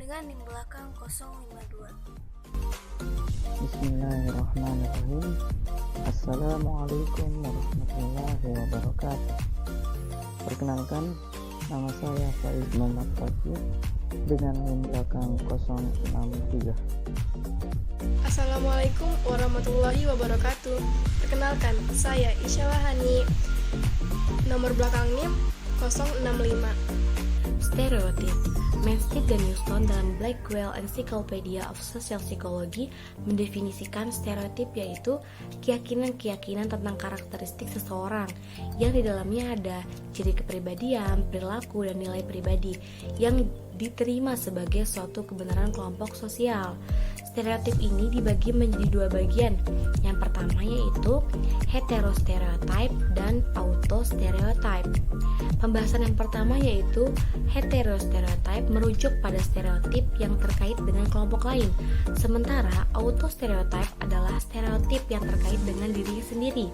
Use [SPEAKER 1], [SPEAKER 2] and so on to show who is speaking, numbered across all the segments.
[SPEAKER 1] dengan NIM belakang 052.
[SPEAKER 2] Bismillahirrahmanirrahim. Assalamualaikum warahmatullahi wabarakatuh. Perkenalkan, nama saya Faiz Muhammad Fakih dengan NIM belakang 063.
[SPEAKER 3] Assalamualaikum warahmatullahi wabarakatuh. Perkenalkan, saya Isyallah Hani, nomor belakang NIM 065.
[SPEAKER 4] Stereotip. Manstead dan Houston dalam Blackwell Encyclopedia of Social Psychology mendefinisikan stereotip yaitu keyakinan-keyakinan tentang karakteristik seseorang yang di dalamnya ada ciri kepribadian, perilaku, dan nilai pribadi yang diterima sebagai suatu kebenaran kelompok sosial. Stereotip ini dibagi menjadi dua bagian. Yang pertama yaitu heterostereotype dan autostereotype. Pembahasan yang pertama yaitu heterostereotype merujuk pada stereotip yang terkait dengan kelompok lain. Sementara autostereotype adalah stereotip yang terkait dengan diri sendiri.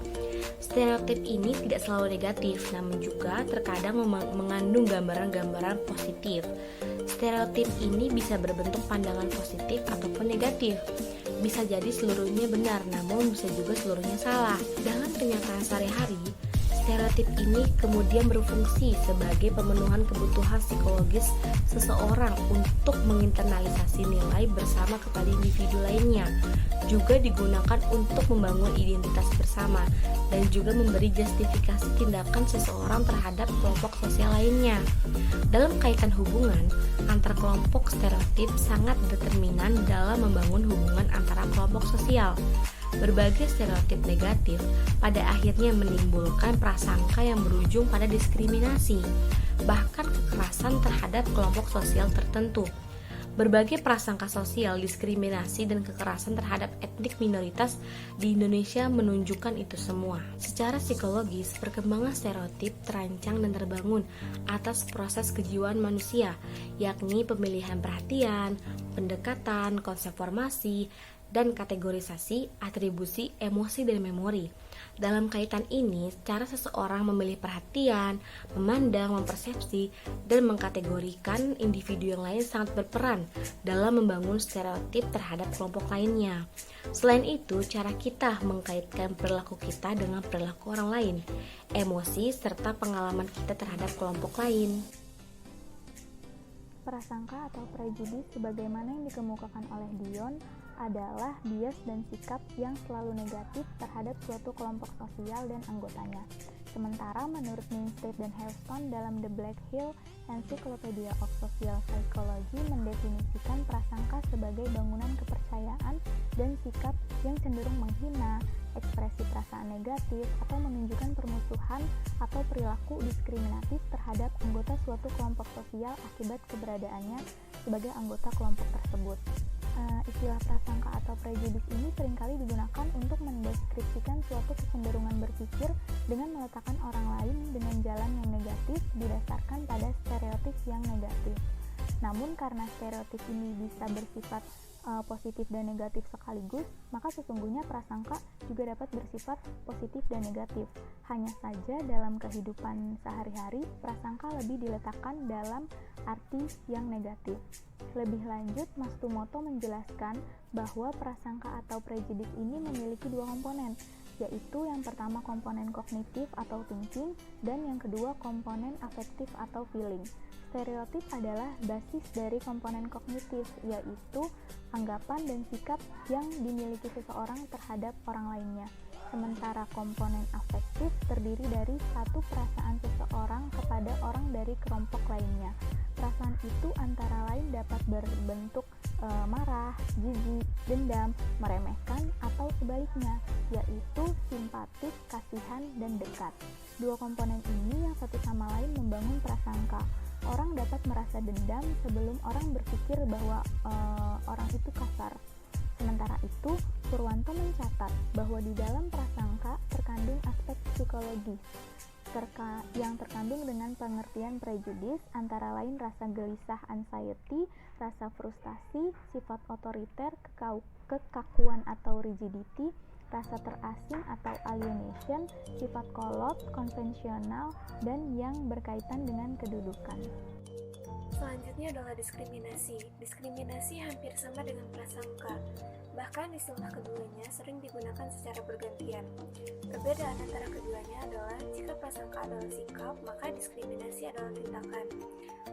[SPEAKER 4] Stereotip ini tidak selalu negatif, namun juga terkadang mengandung gambaran-gambaran positif. Stereotip ini bisa berbentuk pandangan positif ataupun negatif. Bisa jadi seluruhnya benar, namun bisa juga seluruhnya salah. Dalam kenyataan sehari-hari, stereotip ini kemudian berfungsi sebagai pemenuhan kebutuhan psikologis seseorang untuk menginternalisasi nilai bersama kepada individu lainnya. Juga digunakan untuk membangun identitas bersama dan juga memberi justifikasi tindakan seseorang terhadap kelompok sosial lainnya. Dalam kaitan hubungan, antar kelompok stereotip sangat determinan dalam membangun hubungan antara kelompok sosial. Berbagai stereotip negatif pada akhirnya menimbulkan prasangka yang berujung pada diskriminasi, bahkan kekerasan terhadap kelompok sosial tertentu. Berbagai prasangka sosial, diskriminasi, dan kekerasan terhadap etnik minoritas di Indonesia menunjukkan itu semua. Secara psikologis, perkembangan stereotip terancang dan terbangun atas proses kejiwaan manusia, yakni pemilihan perhatian, pendekatan, konsep formasi, dan kategorisasi, atribusi, emosi, dan memori. Dalam kaitan ini, cara seseorang memilih perhatian, memandang, mempersepsi, dan mengkategorikan individu yang lain sangat berperan dalam membangun stereotip terhadap kelompok lainnya. Selain itu, cara kita mengkaitkan perilaku kita dengan perilaku orang lain, emosi, serta pengalaman kita terhadap kelompok lain.
[SPEAKER 5] Prasangka atau prejudis sebagaimana yang dikemukakan oleh Dion adalah bias dan sikap yang selalu negatif terhadap suatu kelompok sosial dan anggotanya. Sementara menurut Manstead dan Houston dalam The Blackwell Encyclopedia of Social Psychology mendefinisikan prasangka sebagai bangunan kepercayaan dan sikap yang cenderung menghina, ekspresi perasaan negatif, atau menunjukkan permusuhan atau perilaku diskriminatif terhadap anggota suatu kelompok sosial akibat keberadaannya sebagai anggota kelompok tersebut. Istilah prasangka atau prejudis ini seringkali digunakan untuk mendeskripsikan suatu kecenderungan berpikir dengan meletakkan orang lain dengan jalan yang negatif didasarkan pada stereotip yang negatif. Namun karena stereotip ini bisa bersifat positif dan negatif sekaligus, maka sesungguhnya prasangka juga dapat bersifat positif dan negatif. Hanya saja dalam kehidupan sehari-hari, prasangka lebih diletakkan dalam arti yang negatif. Lebih lanjut, Matsumoto menjelaskan bahwa prasangka atau prejudis ini memiliki dua komponen, yaitu yang pertama komponen kognitif atau thinking, dan yang kedua komponen afektif atau feeling. Stereotip adalah basis dari komponen kognitif, yaitu anggapan dan sikap yang dimiliki seseorang terhadap orang lainnya. Sementara komponen afektif terdiri dari satu perasaan seseorang kepada orang dari kelompok lainnya. Perasaan itu antara lain dapat berbentuk marah, jijik, dendam, meremehkan, atau sebaliknya, yaitu simpatik, kasihan, dan dekat. Dua komponen ini yang satu sama lain membangun prasangka. Orang dapat merasa dendam sebelum orang berpikir bahwa orang itu kasar. Sementara itu, Purwanto mencatat bahwa di dalam prasangka terkandung aspek psikologis yang terkandung dengan pengertian prejudis, antara lain rasa gelisah anxiety, rasa frustasi, sifat otoriter, kekakuan atau rigidity, rasa terasing atau alienation, sifat kolot, konvensional, dan yang berkaitan dengan kedudukan.
[SPEAKER 1] Selanjutnya adalah diskriminasi. Diskriminasi hampir sama dengan prasangka. Bahkan istilah keduanya sering digunakan secara bergantian. Perbedaan antara keduanya adalah jika prasangka adalah sikap, maka diskriminasi adalah tindakan.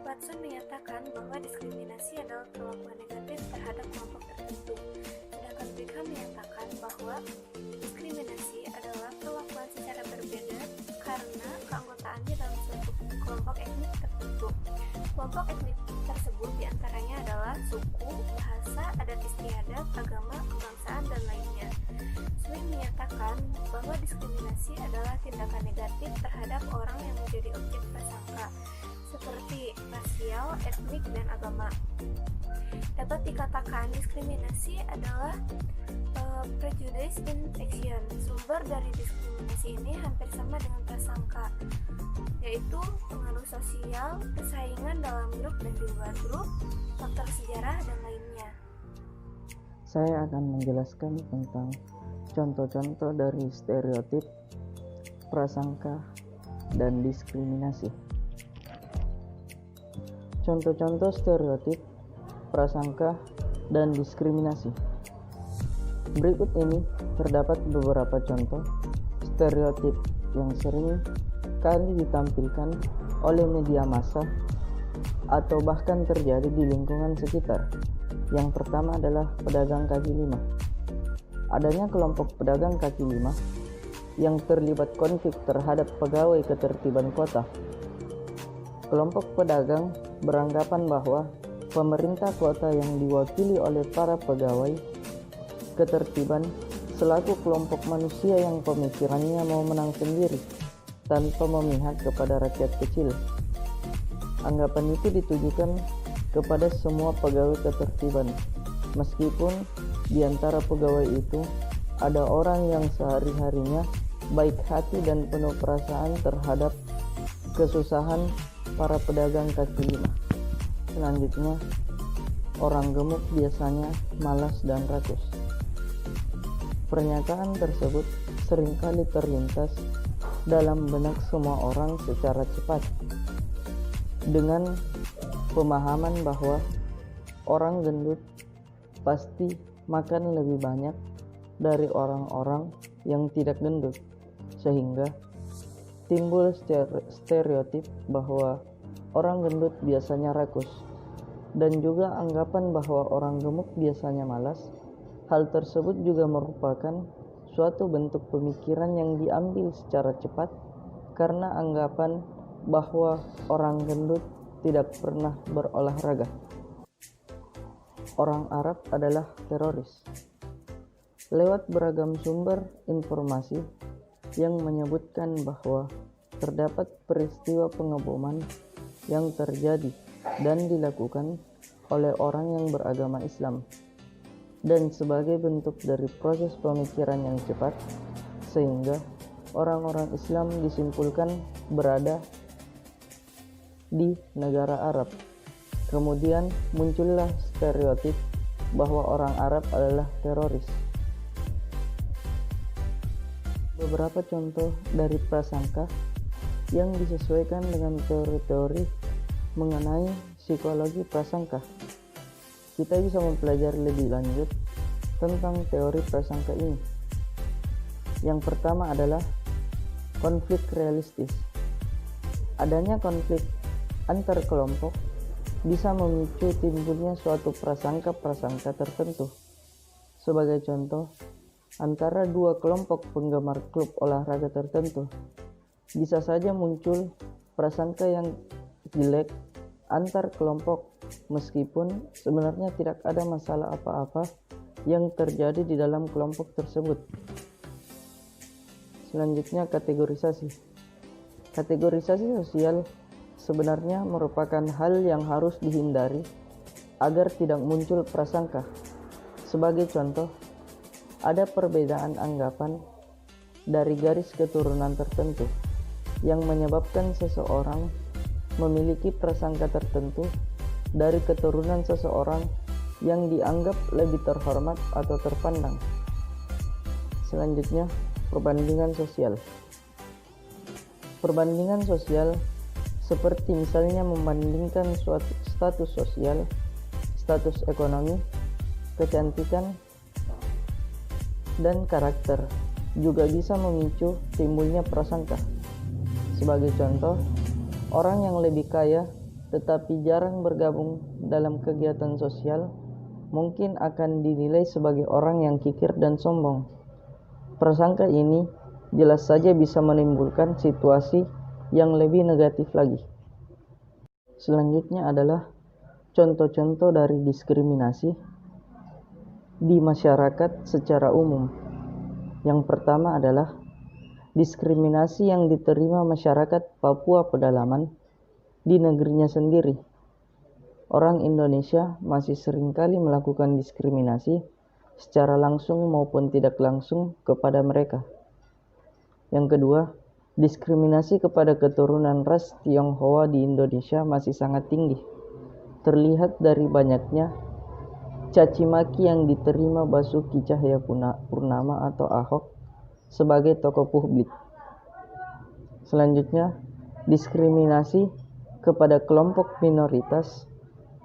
[SPEAKER 1] Watson menyatakan bahwa diskriminasi adalah perlakuan negatif terhadap kelompok tertentu. Sedangkan Brigham menyatakan bahwa diskriminasi adalah perlakuan secara berbeda karena keanggotaannya dalam suatu kelompok etnik tertentu. Kelompok etnik tersebut diantaranya adalah suku, bahasa, adat istiadat, agama, kebangsaan, dan lainnya. Swing menyatakan bahwa diskriminasi adalah tindakan negatif terhadap orang yang menjadi objek prasangka, seperti rasial, etnik, dan agama. Dapat dikatakan diskriminasi adalah prejudice in action. Sumber dari diskriminasi ini hampir sama dengan prasangka, yaitu pengaruh sosial, persaingan dalam grup dan di luar grup, faktor sejarah, dan lainnya.
[SPEAKER 2] Saya akan menjelaskan tentang contoh-contoh dari stereotip, prasangka, dan diskriminasi. Contoh-contoh stereotip, prasangka, dan diskriminasi. Berikut ini terdapat beberapa contoh stereotip yang sering kali ditampilkan oleh media massa atau bahkan terjadi di lingkungan sekitar. Yang pertama adalah pedagang kaki lima. Adanya kelompok pedagang kaki lima yang terlibat konflik terhadap pegawai ketertiban kota. Kelompok pedagang beranggapan bahwa pemerintah kota yang diwakili oleh para pegawai ketertiban selaku kelompok manusia yang pemikirannya mau menang sendiri tanpa memihak kepada rakyat kecil. Anggapan itu ditujukan kepada semua pegawai ketertiban, meskipun di antara pegawai itu ada orang yang sehari-harinya baik hati dan penuh perasaan terhadap kesusahan para pedagang kaki lima. Selanjutnya, orang gemuk biasanya malas dan rakus. Pernyataan tersebut seringkali terlintas dalam benak semua orang secara cepat dengan pemahaman bahwa orang gendut pasti makan lebih banyak dari orang-orang yang tidak gendut, sehingga timbul stereotip bahwa orang gendut biasanya rakus, dan juga anggapan bahwa orang gemuk biasanya malas. Hal tersebut juga merupakan suatu bentuk pemikiran yang diambil secara cepat karena anggapan bahwa orang gendut tidak pernah berolahraga. Orang Arab adalah teroris. Lewat beragam sumber informasi yang menyebutkan bahwa terdapat peristiwa pengeboman yang terjadi dan dilakukan oleh orang yang beragama Islam, dan sebagai bentuk dari proses pemikiran yang cepat, sehingga orang-orang Islam disimpulkan berada di negara Arab. Kemudian muncullah stereotip bahwa orang Arab adalah teroris. Beberapa contoh dari prasangka yang disesuaikan dengan teori-teori mengenai psikologi prasangka. Kita bisa mempelajari lebih lanjut tentang teori prasangka ini. Yang pertama adalah konflik realistis. Adanya konflik antar kelompok bisa memicu timbulnya suatu prasangka-prasangka tertentu. Sebagai contoh, antara dua kelompok penggemar klub olahraga tertentu bisa saja muncul prasangka yang jelek antar kelompok, meskipun sebenarnya tidak ada masalah apa-apa yang terjadi di dalam kelompok tersebut. Selanjutnya, kategorisasi. Kategorisasi sosial sebenarnya merupakan hal yang harus dihindari agar tidak muncul prasangka. Sebagai contoh, ada perbedaan anggapan dari garis keturunan tertentu yang menyebabkan seseorang memiliki prasangka tertentu dari keturunan seseorang yang dianggap lebih terhormat atau terpandang. Selanjutnya, perbandingan sosial. Perbandingan sosial seperti misalnya membandingkan suatu status sosial, status ekonomi, kecantikan, dan karakter juga bisa memicu timbulnya prasangka. Sebagai contoh, orang yang lebih kaya tetapi jarang bergabung dalam kegiatan sosial mungkin akan dinilai sebagai orang yang kikir dan sombong. Prasangka ini jelas saja bisa menimbulkan situasi yang lebih negatif lagi. Selanjutnya adalah contoh-contoh dari diskriminasi di masyarakat secara umum. Yang pertama adalah diskriminasi yang diterima masyarakat Papua Pedalaman di negerinya sendiri. Orang Indonesia masih seringkali melakukan diskriminasi secara langsung maupun tidak langsung kepada mereka. Yang kedua, diskriminasi kepada keturunan ras Tionghoa di Indonesia masih sangat tinggi. Terlihat dari banyaknya caci maki yang diterima Basuki Cahayapurnama atau Ahok sebagai tokoh publik. Selanjutnya, diskriminasi kepada kelompok minoritas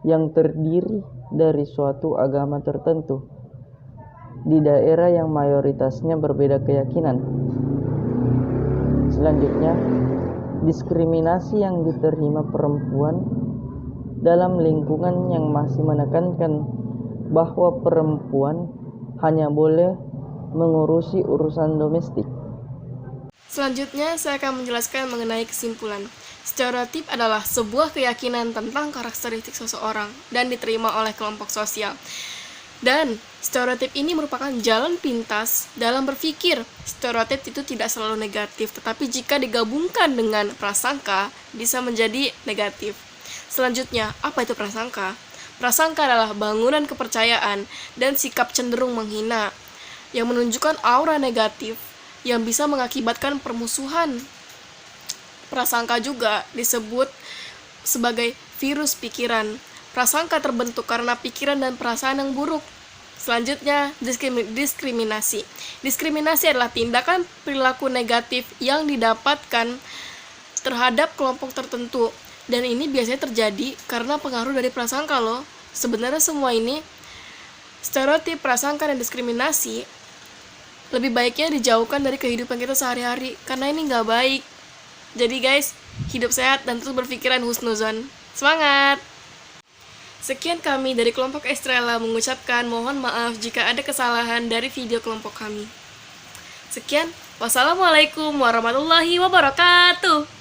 [SPEAKER 2] yang terdiri dari suatu agama tertentu di daerah yang mayoritasnya berbeda keyakinan. Selanjutnya, diskriminasi yang diterima perempuan dalam lingkungan yang masih menekankan bahwa perempuan hanya boleh mengurusi urusan domestik.
[SPEAKER 3] Selanjutnya, saya akan menjelaskan mengenai kesimpulan. Stereotip adalah sebuah keyakinan tentang karakteristik seseorang dan diterima oleh kelompok sosial. Dan stereotip ini merupakan jalan pintas dalam berpikir. Stereotip itu tidak selalu negatif, tetapi jika digabungkan dengan prasangka, bisa menjadi negatif. Selanjutnya, apa itu prasangka? Prasangka adalah bangunan kepercayaan dan sikap cenderung menghina yang menunjukkan aura negatif yang bisa mengakibatkan permusuhan. Prasangka juga disebut sebagai virus pikiran. Prasangka terbentuk karena pikiran dan perasaan yang buruk. Selanjutnya, diskriminasi. Diskriminasi adalah tindakan perilaku negatif yang didapatkan terhadap kelompok tertentu. Dan ini biasanya terjadi karena pengaruh dari prasangka loh. Sebenarnya semua ini, stereotip, prasangka, dan diskriminasi, lebih baiknya dijauhkan dari kehidupan kita sehari-hari. Karena ini nggak baik. Jadi guys, hidup sehat dan terus berpikiran husnuzon. Semangat! Sekian kami dari kelompok Estrella mengucapkan mohon maaf jika ada kesalahan dari video kelompok kami. Sekian, wassalamualaikum warahmatullahi wabarakatuh.